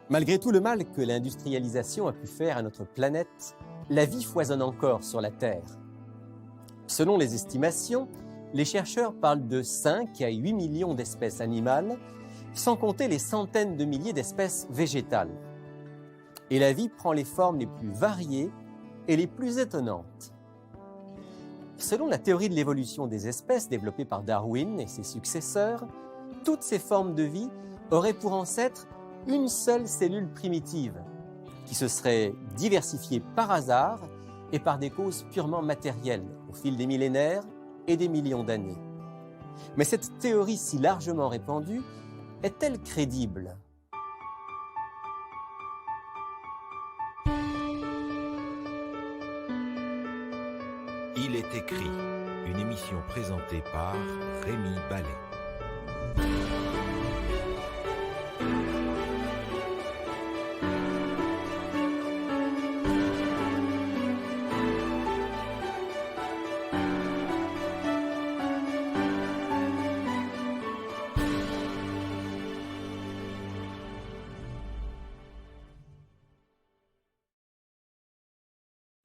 Malgré tout le mal que l'industrialisation a pu faire à notre planète, la vie foisonne encore sur la Terre. Selon les estimations, les chercheurs parlent de 5 à 8 millions d'espèces animales, sans compter les centaines de milliers d'espèces végétales. Et la vie prend les formes les plus variées et les plus étonnantes. Selon la théorie de l'évolution des espèces développée par Darwin et ses successeurs, toutes ces formes de vie auraient pour ancêtre une seule cellule primitive, qui se serait diversifiée par hasard et par des causes purement matérielles au fil des millénaires et des millions d'années. Mais cette théorie si largement répandue est-elle crédible ? Il est écrit, une émission présentée par Rémi Ballet.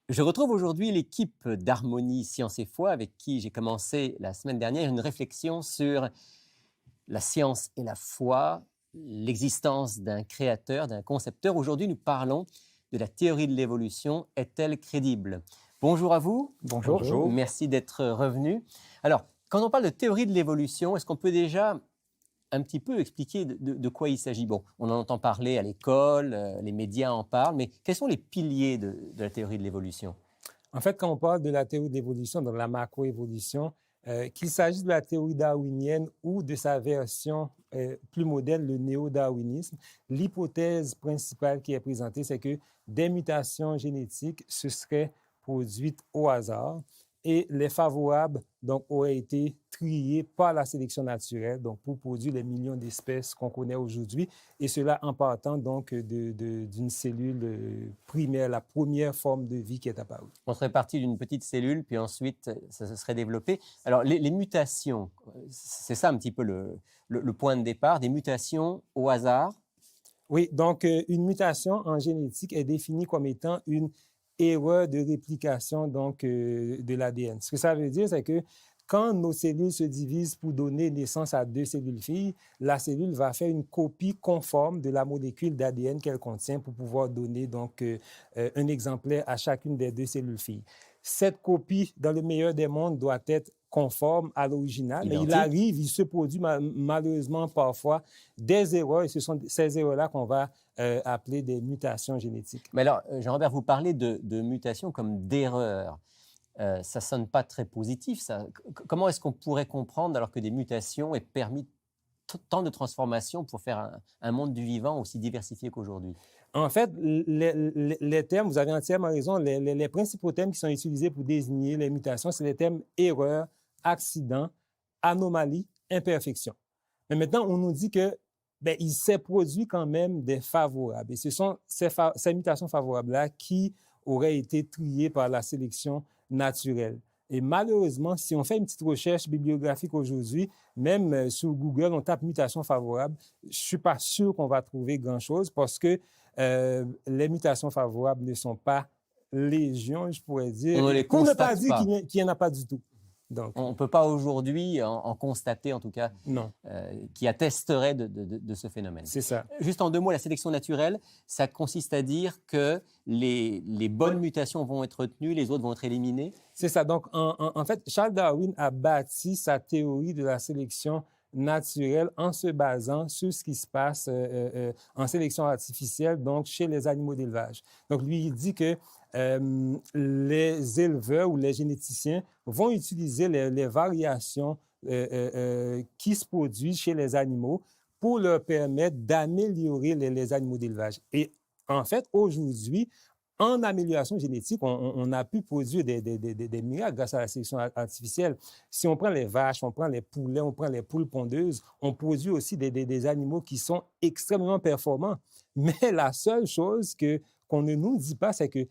Je retrouve aujourd'hui l'équipe d'Harmonie Science et Foi avec qui j'ai commencé la semaine dernière une réflexion sur la science et la foi, l'existence d'un créateur, d'un concepteur. Aujourd'hui, nous parlons de la théorie de l'évolution. Est-elle crédible ? Bonjour à vous. Bonjour. Bonjour. Merci d'être revenu. Alors, quand on parle de théorie de l'évolution, est-ce qu'on peut déjà un petit peu expliquer de quoi il s'agit? Bon, on en entend parler à l'école, les médias en parlent, mais quels sont les piliers de la théorie de l'évolution? En fait, quand on parle de la théorie de l'évolution, donc la macroévolution, qu'il s'agisse de la théorie darwinienne ou de sa version plus moderne, le néo-darwinisme, l'hypothèse principale qui est présentée, c'est que des mutations génétiques se seraient produites au hasard et les favorables donc, auraient été triés par la sélection naturelle donc, pour produire les millions d'espèces qu'on connaît aujourd'hui, et cela en partant donc d'une cellule primaire, la première forme de vie qui est apparue. On serait parti d'une petite cellule, puis ensuite ça se serait développé. Alors les mutations, c'est ça un petit peu le point de départ, des mutations au hasard? Oui, donc une mutation en génétique est définie comme étant une erreur de réplication donc, de l'ADN. Ce que ça veut dire, c'est que quand nos cellules se divisent pour donner naissance à deux cellules filles, la cellule va faire une copie conforme de la molécule d'ADN qu'elle contient pour pouvoir donner donc, un exemplaire à chacune des deux cellules filles. Cette copie, dans le meilleur des mondes, doit être conforme à l'original, mais il se produit malheureusement parfois des erreurs, et ce sont ces erreurs-là qu'on va appeler des mutations génétiques. Mais alors, Jean-Robert, vous parlez de mutations comme d'erreurs. Ça ne sonne pas très positif, ça. Comment est-ce qu'on pourrait comprendre, alors que des mutations aient permis tant de transformations pour faire un monde du vivant aussi diversifié qu'aujourd'hui? En fait, les termes, vous avez entièrement raison, les principaux termes qui sont utilisés pour désigner les mutations, c'est les termes erreur, accident, anomalie, imperfection. Mais maintenant, on nous dit que il s'est produit quand même des favorables. Et ce sont ces mutations favorables-là qui auraient été triées par la sélection naturelle. Et malheureusement, si on fait une petite recherche bibliographique aujourd'hui, même sur Google, on tape mutation favorable, je ne suis pas sûr qu'on va trouver grand-chose parce que les mutations favorables ne sont pas légion, je pourrais dire. On ne les pour ne pas constate dire pas. qu'il n'y en a pas du tout. Donc, on ne peut pas aujourd'hui en constater, en tout cas, qui attesterait de ce phénomène. C'est ça. Juste en deux mots, la sélection naturelle, ça consiste à dire que les bonnes mutations vont être retenues, les autres vont être éliminées? C'est ça. Donc, en fait, Charles Darwin a bâti sa théorie de la sélection naturelle en se basant sur ce qui se passe en sélection artificielle, donc chez les animaux d'élevage. Donc, lui, il dit que les éleveurs ou les généticiens vont utiliser les variations qui se produisent chez les animaux pour leur permettre d'améliorer les animaux d'élevage. Et en fait, aujourd'hui, en amélioration génétique, on a pu produire des miracles grâce à la sélection artificielle. Si on prend les vaches, on prend les poulets, on prend les poules pondeuses, on produit aussi des animaux qui sont extrêmement performants. Mais la seule chose qu'on ne nous dit pas, c'est que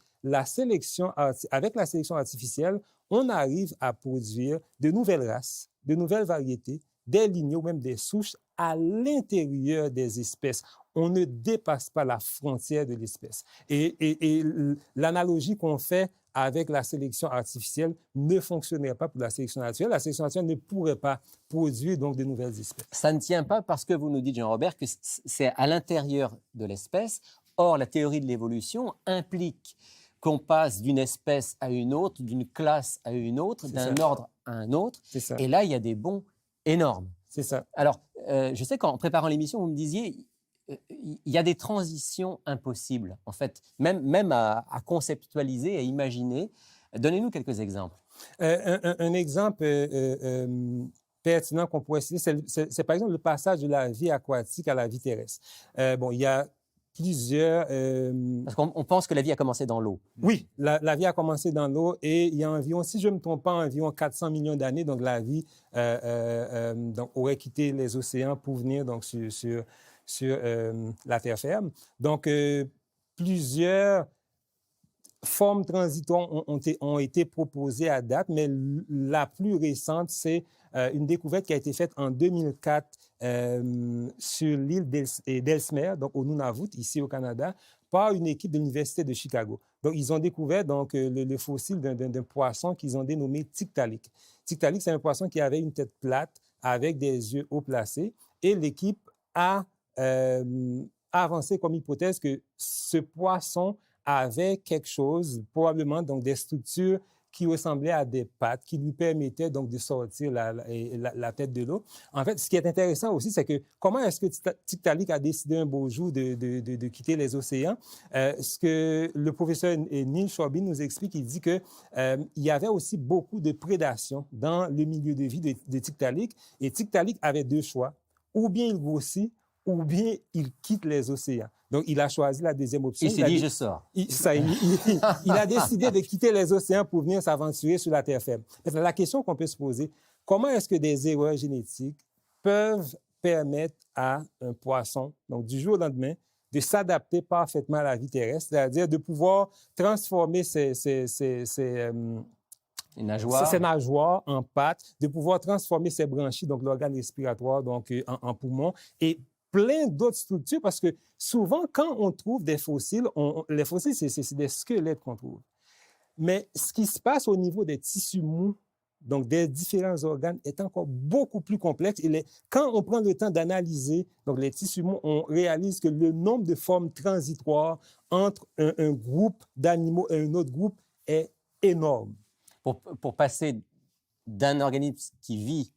avec la sélection artificielle, on arrive à produire de nouvelles races, de nouvelles variétés des lignées ou même des souches à l'intérieur des espèces. On ne dépasse pas la frontière de l'espèce. Et l'analogie qu'on fait avec la sélection artificielle ne fonctionnerait pas pour la sélection naturelle. La sélection naturelle ne pourrait pas produire donc de nouvelles espèces. Ça ne tient pas parce que vous nous dites, Jean-Robert, que c'est à l'intérieur de l'espèce. Or, la théorie de l'évolution implique qu'on passe d'une espèce à une autre, d'une classe à une autre, d'un ordre à un autre. C'est ça. Et là, il y a des bonds énormes. C'est ça. Alors, je sais qu'en préparant l'émission, vous me disiez, il y a des transitions impossibles, en fait, même à conceptualiser, à imaginer. Donnez-nous quelques exemples. Un exemple pertinent qu'on pourrait citer, c'est par exemple le passage de la vie aquatique à la vie terrestre. Il y a plusieurs... Parce qu'on pense que la vie a commencé dans l'eau. Oui, la vie a commencé dans l'eau et il y a environ, si je ne me trompe pas, environ 400 millions d'années, donc la vie donc, aurait quitté les océans pour venir donc, sur la terre ferme. Donc, plusieurs formes transitoires ont été proposées à date, mais la plus récente, c'est une découverte qui a été faite en 2004 sur l'île d'Ellesmere, donc au Nunavut, ici au Canada, par une équipe de l'Université de Chicago. Donc, ils ont découvert donc, le fossile d'un poisson qu'ils ont dénommé Tiktaalik. Tiktaalik, c'est un poisson qui avait une tête plate avec des yeux haut placés et l'équipe a avancé comme hypothèse que ce poisson avait quelque chose, probablement donc des structures qui ressemblaient à des pattes, qui lui permettaient donc de sortir la tête de l'eau. En fait, ce qui est intéressant aussi, c'est que comment est-ce que Tiktaalik a décidé un beau jour de quitter les océans? Ce que le professeur Neil Shorby nous explique, il dit qu'il y avait aussi beaucoup de prédation dans le milieu de vie de Tiktaalik, et Tiktaalik avait deux choix. Ou bien il grossit, ou bien il quitte les océans. Donc, il a choisi la deuxième option. Il s'est dit, je sors. Il a décidé de quitter les océans pour venir s'aventurer sur la terre ferme. Maintenant, la question qu'on peut se poser, comment est-ce que des erreurs génétiques peuvent permettre à un poisson, donc du jour au lendemain, de s'adapter parfaitement à la vie terrestre, c'est-à-dire de pouvoir transformer ses nageoires en pattes, de pouvoir transformer ses branchies, donc l'organe respiratoire, donc en poumons, et plein d'autres structures, parce que souvent, quand on trouve des fossiles, les fossiles, c'est des squelettes qu'on trouve. Mais ce qui se passe au niveau des tissus mous, donc des différents organes, est encore beaucoup plus complexe. Et quand on prend le temps d'analyser donc les tissus mous, on réalise que le nombre de formes transitoires entre un groupe d'animaux et un autre groupe est énorme. Pour passer d'un organisme qui vit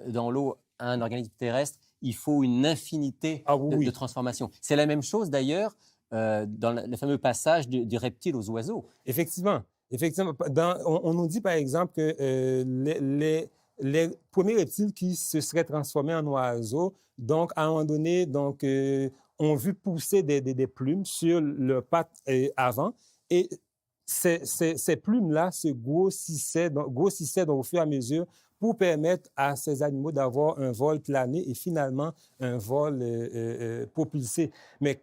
dans l'eau à un organisme terrestre, il faut une infinité de transformations. C'est la même chose d'ailleurs dans le fameux passage du reptile aux oiseaux. Effectivement. On nous dit par exemple que les premiers reptiles qui se seraient transformés en oiseaux, donc à un moment donné, donc, ont vu pousser des plumes sur leurs pattes avant, et ces plumes-là se grossissaient donc, au fur et à mesure pour permettre à ces animaux d'avoir un vol plané et finalement un vol propulsé. Mais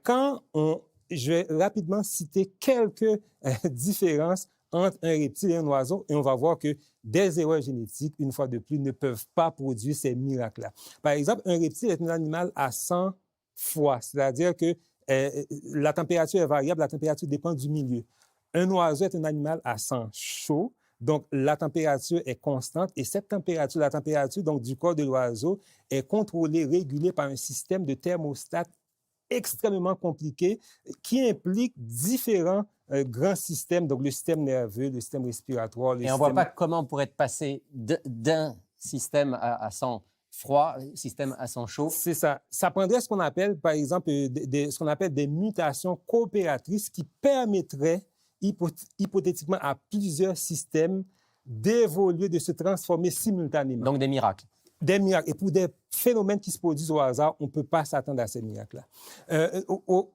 je vais rapidement citer quelques différences entre un reptile et un oiseau, et on va voir que des erreurs génétiques, une fois de plus, ne peuvent pas produire ces miracles-là. Par exemple, un reptile est un animal à 100 fois, c'est-à-dire que la température est variable, la température dépend du milieu. Un oiseau est un animal à sang chaud, donc la température est constante, et cette température, la température donc, du corps de l'oiseau est contrôlée, régulée par un système de thermostat extrêmement compliqué qui implique différents grands systèmes, donc le système nerveux, le système respiratoire. Et on ne voit pas comment on pourrait passer d'un système à sang froid, système à sang chaud. C'est ça. Ça prendrait ce qu'on appelle, par exemple, ce qu'on appelle des mutations coopératrices qui permettraient hypothétiquement à plusieurs systèmes d'évoluer, de se transformer simultanément. Donc des miracles. Des miracles. Et pour des phénomènes qui se produisent au hasard, on ne peut pas s'attendre à ces miracles-là.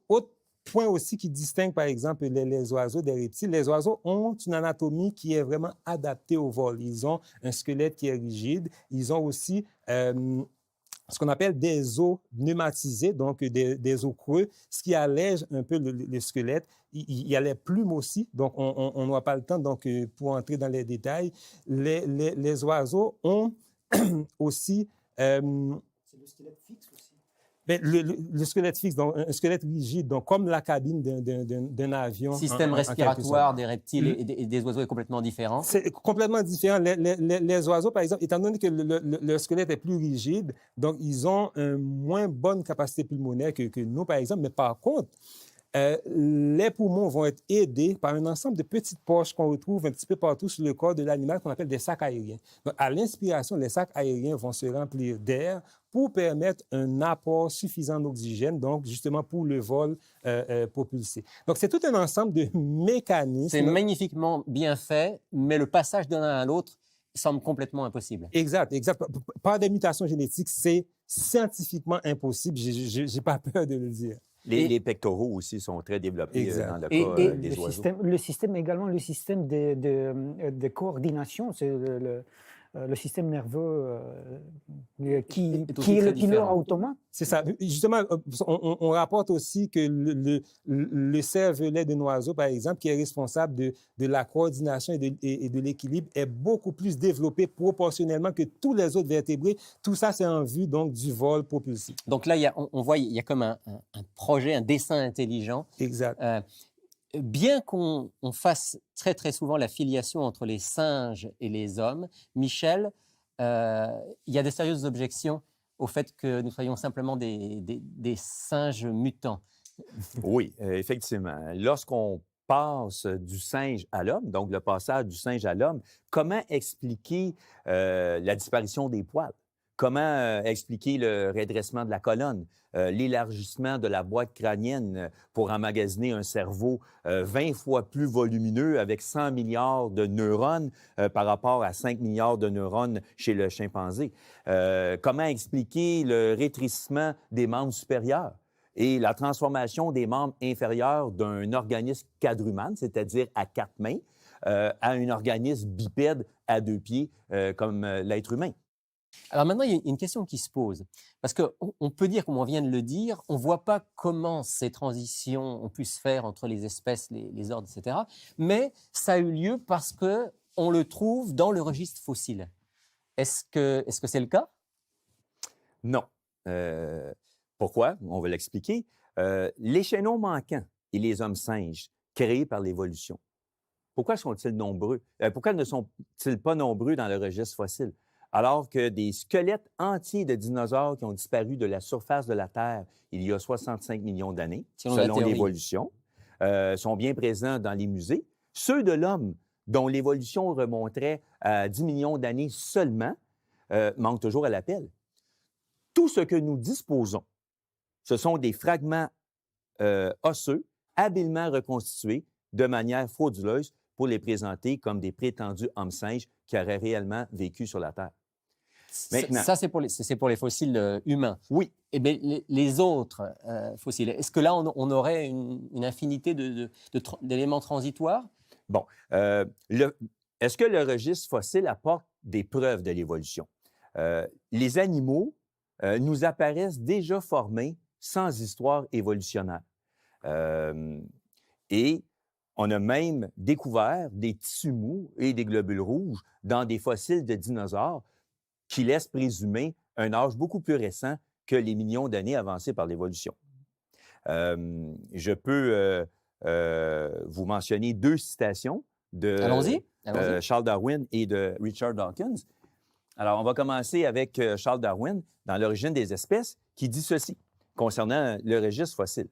Autre point aussi qui distingue, par exemple, les oiseaux des reptiles, les oiseaux ont une anatomie qui est vraiment adaptée au vol. Ils ont un squelette qui est rigide. Ils ont aussi ce qu'on appelle des os pneumatisés, donc des os creux, ce qui allège un peu le squelette. Il y a les plumes aussi, donc on n'aura pas le temps donc, pour entrer dans les détails. Les oiseaux ont aussi C'est le squelette fixe aussi. Ben, le squelette fixe, donc un squelette rigide, donc comme la cabine d'un avion. Système respiratoire des reptiles et des oiseaux est complètement différent. C'est complètement différent. Les oiseaux, par exemple, étant donné que le squelette est plus rigide, donc ils ont une moins bonne capacité pulmonaire que nous, par exemple. Mais par contre, les poumons vont être aidés par un ensemble de petites poches qu'on retrouve un petit peu partout sur le corps de l'animal qu'on appelle des sacs aériens. Donc, à l'inspiration, les sacs aériens vont se remplir d'air pour permettre un apport suffisant d'oxygène, donc justement pour le vol propulsé. Donc, c'est tout un ensemble de mécanismes. C'est magnifiquement bien fait, mais le passage d'un à l'autre semble complètement impossible. Exact. Par des mutations génétiques, c'est scientifiquement impossible. Je n'ai pas peur de le dire. Les pectoraux aussi sont très développés dans le cas des oiseaux. Le système également, le système de coordination, c'est le système nerveux qui est le pilote automate. C'est ça. Justement, on rapporte aussi que le cervelet d'un oiseau, par exemple, qui est responsable de la coordination et de l'équilibre, est beaucoup plus développé proportionnellement que tous les autres vertébrés. Tout ça, c'est en vue donc du vol propulsé. Donc là, on voit, il y a comme un projet, un dessin intelligent. Exact. Bien qu'on fasse très, très souvent la filiation entre les singes et les hommes, Michel, il y a des sérieuses objections au fait que nous soyons simplement des singes mutants. Oui, effectivement. Lorsqu'on passe du singe à l'homme, donc le passage du singe à l'homme, comment expliquer la disparition des poils? Comment expliquer le redressement de la colonne, l'élargissement de la boîte crânienne pour emmagasiner un cerveau 20 fois plus volumineux avec 100 milliards de neurones par rapport à 5 milliards de neurones chez le chimpanzé? Comment expliquer le rétrécissement des membres supérieurs et la transformation des membres inférieurs d'un organisme quadrumane, c'est-à-dire à 4 mains, à un organisme bipède à 2 pieds comme l'être humain? Alors maintenant, il y a une question qui se pose. Parce qu'on peut dire, comme on vient de le dire, on ne voit pas comment ces transitions ont pu se faire entre les espèces, les ordres, etc. Mais ça a eu lieu parce qu'on le trouve dans le registre fossile. Est-ce que c'est le cas? Non. Pourquoi? On va l'expliquer. Les chaînons manquants et les hommes singes créés par l'évolution, pourquoi sont-ils nombreux? Pourquoi ne sont-ils pas nombreux dans le registre fossile? Alors que des squelettes entiers de dinosaures qui ont disparu de la surface de la Terre il y a 65 millions d'années, selon l'évolution, sont bien présents dans les musées. Ceux de l'homme, dont l'évolution remonterait à 10 millions d'années seulement, manquent toujours à l'appel. Tout ce que nous disposons, ce sont des fragments osseux, habilement reconstitués de manière frauduleuse pour les présenter comme des prétendus hommes-singes qui auraient réellement vécu sur la Terre. Maintenant, ça, c'est pour les fossiles humains. Oui. Et bien, les autres fossiles, est-ce que là, on aurait une infinité d'éléments transitoires? Bon. Est-ce que le registre fossile apporte des preuves de l'évolution? Les animaux nous apparaissent déjà formés sans histoire évolutionnaire. Et on a même découvert des tissus mous et des globules rouges dans des fossiles de dinosaures qui laissent présumer un âge beaucoup plus récent que les millions d'années avancées par l'évolution. Je peux vous mentionner 2 citations de Charles Darwin et de Richard Dawkins. Alors, on va commencer avec Charles Darwin dans L'origine des espèces, qui dit ceci concernant le registre fossile.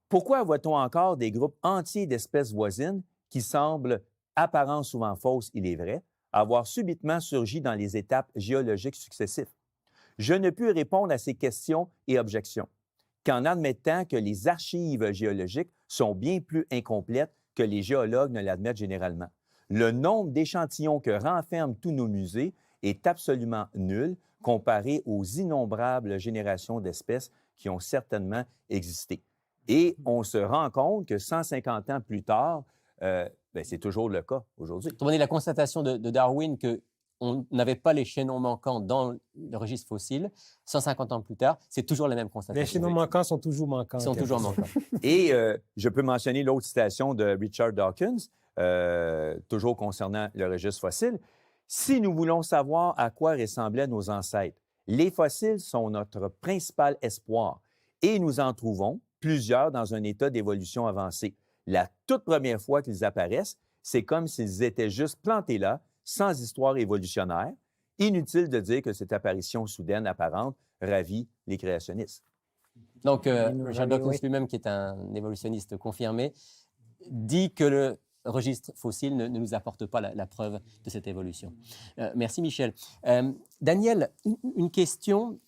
Pourquoi voit-on encore des groupes entiers d'espèces voisines qui semblent, apparemment souvent fausses, il est vrai, avoir subitement surgi dans les étapes géologiques successives? Je ne puis répondre à ces questions et objections qu'en admettant que les archives géologiques sont bien plus incomplètes que les géologues ne l'admettent généralement. Le nombre d'échantillons que renferment tous nos musées est absolument nul comparé aux innombrables générations d'espèces qui ont certainement existé. Et on se rend compte que 150 ans plus tard, c'est toujours le cas aujourd'hui. Vous la constatation de Darwin qu'on n'avait pas les chaînons manquants dans le registre fossile, 150 ans plus tard, c'est toujours la même constatation. Les chaînons manquants sont toujours manquants. Ils sont toujours manquants. Et je peux mentionner l'autre citation de Richard Dawkins, toujours concernant le registre fossile. Si nous voulons savoir à quoi ressemblaient nos ancêtres Les fossiles sont notre principal espoir et nous en trouvons plusieurs dans un état d'évolution avancée. La toute première fois qu'ils apparaissent, c'est comme s'ils étaient juste plantés là, sans histoire évolutionnaire. Inutile de dire que cette apparition soudaine apparente ravit les créationnistes. Donc, nous Richard ravit, Dawkins oui. lui-même, qui est un évolutionniste confirmé, dit que le registre fossile ne nous apporte pas la preuve de cette évolution. Merci Michel. Daniel, une question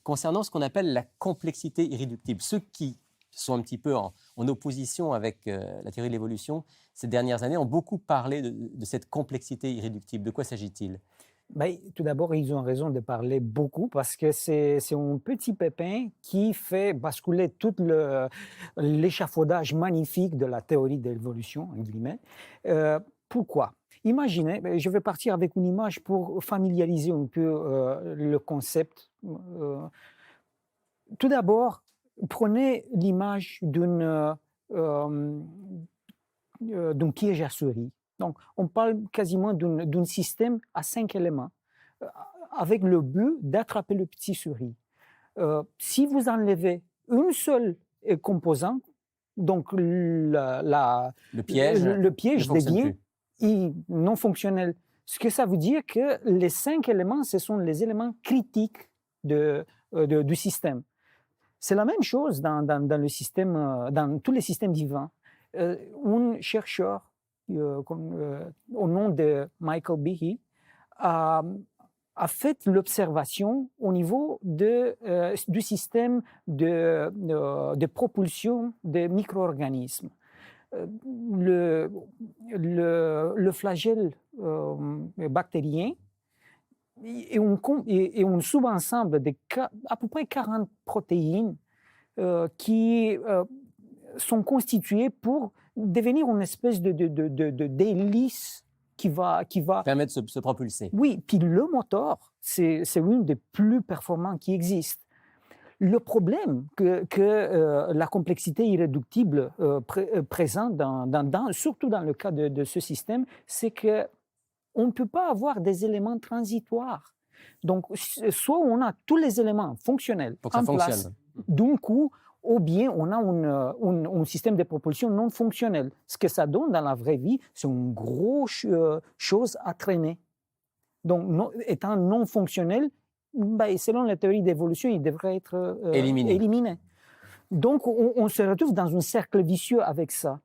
concernant ce qu'on appelle la complexité irréductible. Ceux qui sont un petit peu en opposition avec la théorie de l'évolution ces dernières années ont beaucoup parlé de cette complexité irréductible. De quoi s'agit-il? Ben, tout d'abord, ils ont raison de parler beaucoup parce que c'est un petit pépin qui fait basculer tout l'échafaudage magnifique de la théorie de l'évolution, en guillemets. Pourquoi? Imaginez, je vais partir avec une image pour familiariser un peu le concept. Tout d'abord, prenez l'image d'un piège à souris. Donc, on parle quasiment d'un système à 5 éléments, avec le but d'attraper le petit souris. Si vous enlevez une seule composante, donc le piège devient non fonctionnel. Ce que ça veut dire que les 5 éléments, ce sont les éléments critiques du système. C'est la même chose dans le système, dans tous les systèmes vivants. Un chercheur au nom de Michael Behe, a fait l'observation au niveau du système de propulsion des micro-organismes. Le flagelle bactérien est un sous-ensemble d'à peu près 40 protéines qui sont constituées pour devenir une espèce d'hélice qui va permettre de se propulser. Oui, puis le moteur, c'est l'une des plus performants qui existent. Le problème que la complexité irréductible présente, surtout dans le cas de ce système, c'est qu'on ne peut pas avoir des éléments transitoires. Donc, soit on a tous les éléments fonctionnels pour que en ça place fonctionne. d'un coup, ou bien on a un système de propulsion non fonctionnel. Ce que ça donne dans la vraie vie, c'est une grosse chose à traîner. Donc, étant non fonctionnel, selon la théorie d'évolution, il devrait être éliminé. Donc, on se retrouve dans un cercle vicieux avec ça.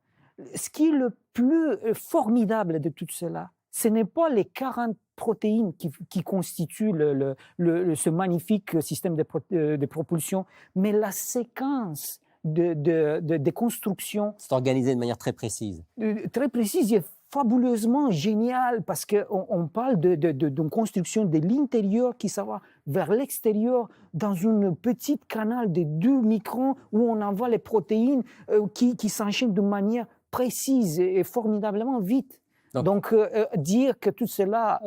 Ce qui est le plus formidable de tout cela, ce n'est pas les 40 protéines qui constituent ce magnifique système de propulsion, mais la séquence de construction. C'est organisé de manière très précise. Très précise et fabuleusement géniale, parce qu'on parle d'une construction de l'intérieur qui s'en va vers l'extérieur dans une petite canal de 2 microns où on envoie les protéines qui s'enchaînent de manière précise et formidablement vite. Donc dire que tout cela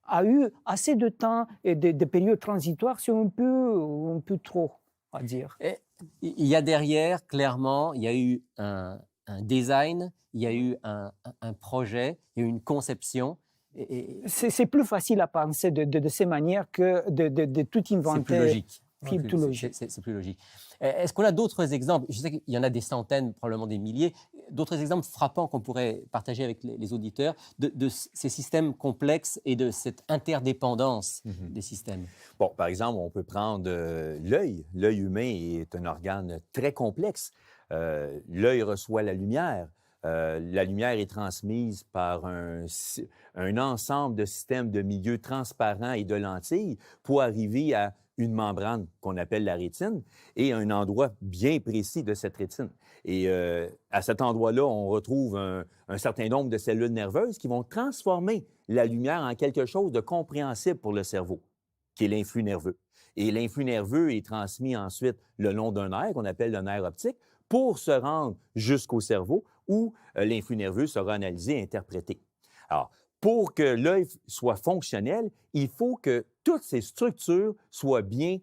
a eu assez de temps et de périodes transitoires, c'est un peu trop à dire. Et il y a derrière, clairement, il y a eu un design, il y a eu un projet, il y a eu une conception. C'est plus facile à penser de ces manières que de tout inventer. C'est plus logique. C'est plus logique. Est-ce qu'on a d'autres exemples? Je sais qu'il y en a des centaines, probablement des milliers. D'autres exemples frappants qu'on pourrait partager avec les auditeurs de ces systèmes complexes et de cette interdépendance des systèmes? Bon, par exemple, on peut prendre l'œil. L'œil humain est un organe très complexe. L'œil reçoit la lumière. La lumière est transmise par un ensemble de systèmes de milieux transparents et de lentilles pour arriver à une membrane qu'on appelle la rétine et un endroit bien précis de cette rétine. Et à cet endroit-là, on retrouve un certain nombre de cellules nerveuses qui vont transformer la lumière en quelque chose de compréhensible pour le cerveau, qui est l'influx nerveux. Et l'influx nerveux est transmis ensuite le long d'un nerf qu'on appelle le nerf optique pour se rendre jusqu'au cerveau où l'influx nerveux sera analysé et interprété. Alors, pour que l'œil soit fonctionnel, il faut que toutes ces structures soient bien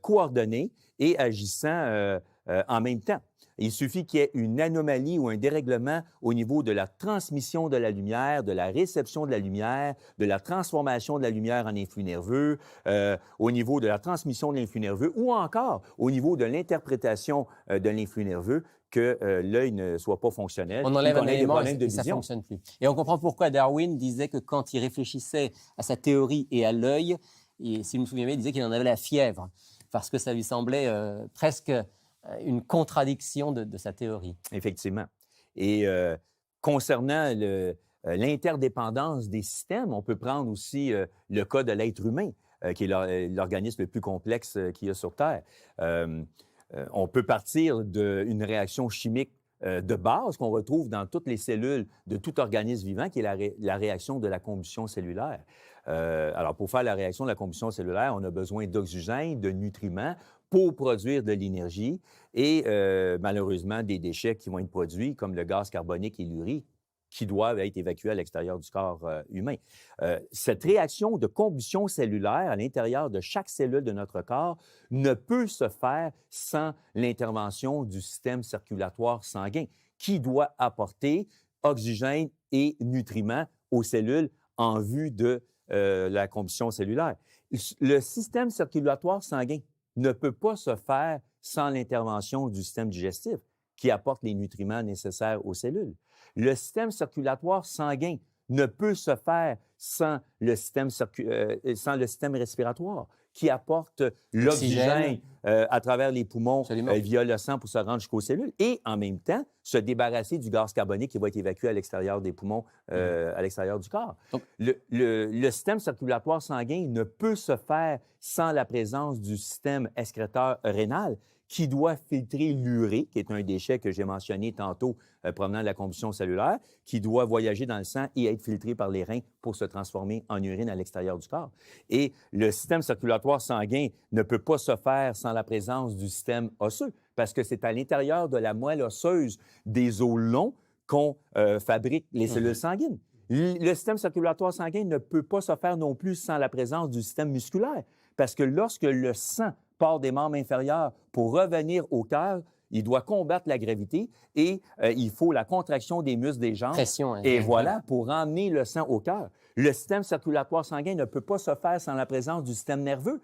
coordonnées et agissant en même temps. Il suffit qu'il y ait une anomalie ou un dérèglement au niveau de la transmission de la lumière, de la réception de la lumière, de la transformation de la lumière en influx nerveux, au niveau de la transmission de l'influx nerveux ou encore au niveau de l'interprétation de l'influx nerveux, que l'œil ne soit pas fonctionnel. On enlève un élément et de ça ne vision. fonctionne plus. Et on comprend pourquoi Darwin disait que quand il réfléchissait à sa théorie et à l'œil, si je me souviens bien, il disait qu'il en avait la fièvre, parce que ça lui semblait presque une contradiction de sa théorie. Effectivement. Et concernant l'interdépendance des systèmes, on peut prendre aussi le cas de l'être humain, qui est l'organisme le plus complexe qu'il y a sur Terre. On peut partir d'une réaction chimique de base qu'on retrouve dans toutes les cellules de tout organisme vivant, qui est la réaction de la combustion cellulaire. Alors, pour faire la réaction de la combustion cellulaire, on a besoin d'oxygène, de nutriments pour produire de l'énergie et malheureusement des déchets qui vont être produits, comme le gaz carbonique et l'urine, qui doivent être évacués à l'extérieur du corps humain. Cette réaction de combustion cellulaire à l'intérieur de chaque cellule de notre corps ne peut se faire sans l'intervention du système circulatoire sanguin, qui doit apporter oxygène et nutriments aux cellules en vue de la combustion cellulaire. Le système circulatoire sanguin ne peut pas se faire sans l'intervention du système digestif, qui apporte les nutriments nécessaires aux cellules. Le système circulatoire sanguin ne peut se faire sans le système respiratoire, qui apporte l'oxygène à travers les poumons via le sang pour se rendre jusqu'aux cellules, et en même temps se débarrasser du gaz carbonique qui va être évacué à l'extérieur des poumons, à l'extérieur du corps. Donc, le système circulatoire sanguin ne peut se faire sans la présence du système excréteur rénal, qui doit filtrer l'urée, qui est un déchet que j'ai mentionné tantôt provenant de la combustion cellulaire, qui doit voyager dans le sang et être filtré par les reins pour se transformer en urine à l'extérieur du corps. Et le système circulatoire sanguin ne peut pas se faire sans la présence du système osseux, parce que c'est à l'intérieur de la moelle osseuse des os longs qu'on fabrique les cellules sanguines. Le système circulatoire sanguin ne peut pas se faire non plus sans la présence du système musculaire, parce que lorsque le sang part des membres inférieurs pour revenir au cœur, il doit combattre la gravité et il faut la contraction des muscles des jambes. Pression, hein. Et voilà, pour emmener le sang au cœur. Le système circulatoire sanguin ne peut pas se faire sans la présence du système nerveux,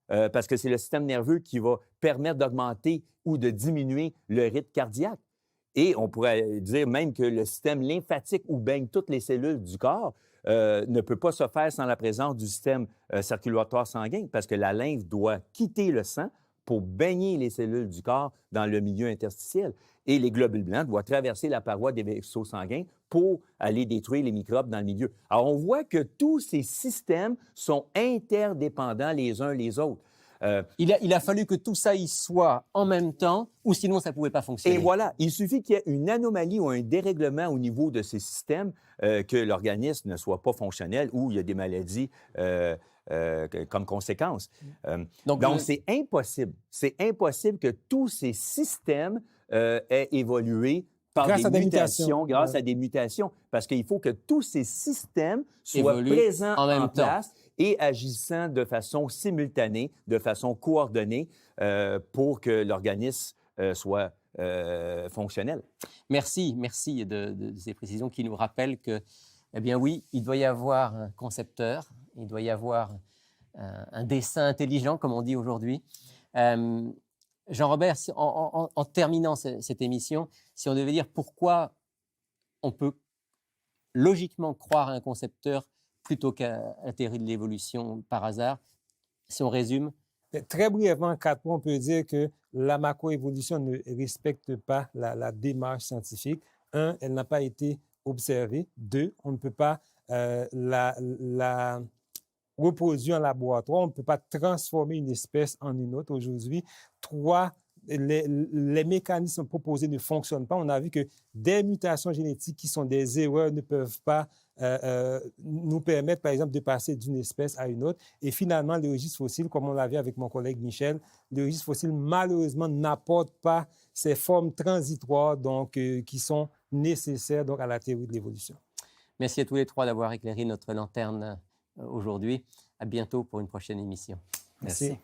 parce que c'est le système nerveux qui va permettre d'augmenter ou de diminuer le rythme cardiaque. Et on pourrait dire même que le système lymphatique où baignent toutes les cellules du corps ne peut pas se faire sans la présence du système circulatoire sanguin, parce que la lymphe doit quitter le sang pour baigner les cellules du corps dans le milieu interstitiel. Et les globules blancs doivent traverser la paroi des vaisseaux sanguins pour aller détruire les microbes dans le milieu. Alors, on voit que tous ces systèmes sont interdépendants les uns les autres. Il a fallu que tout ça y soit en même temps, ou sinon ça ne pouvait pas fonctionner. Et voilà, il suffit qu'il y ait une anomalie ou un dérèglement au niveau de ces systèmes, que l'organisme ne soit pas fonctionnel ou il y a des maladies comme conséquence. Donc, c'est impossible. C'est impossible que tous ces systèmes aient évolué grâce à des mutations, parce qu'il faut que tous ces systèmes soient présents en place et agissant de façon simultanée, de façon coordonnée, pour que l'organisme soit fonctionnel. Merci de ces précisions qui nous rappellent que, eh bien oui, il doit y avoir un concepteur, il doit y avoir un dessin intelligent, comme on dit aujourd'hui. Jean-Robert, en terminant cette émission, si on devait dire pourquoi on peut logiquement croire à un concepteur plutôt qu'à la théorie de l'évolution par hasard, si on résume? Très brièvement, en 4 points, on peut dire que la macroévolution ne respecte pas la démarche scientifique. 1, elle n'a pas été observée. 2, on ne peut pas la reproduire en laboratoire. On ne peut pas transformer une espèce en une autre aujourd'hui. 3, les mécanismes proposés ne fonctionnent pas. On a vu que des mutations génétiques qui sont des erreurs ne peuvent pas nous permettre, par exemple, de passer d'une espèce à une autre. Et finalement, le registre fossile, comme on l'a vu avec mon collègue Michel, le registre fossile, malheureusement, n'apporte pas ces formes transitoires donc, qui sont nécessaires donc, à la théorie de l'évolution. Merci à tous les trois d'avoir éclairé notre lanterne aujourd'hui. À bientôt pour une prochaine émission. Merci.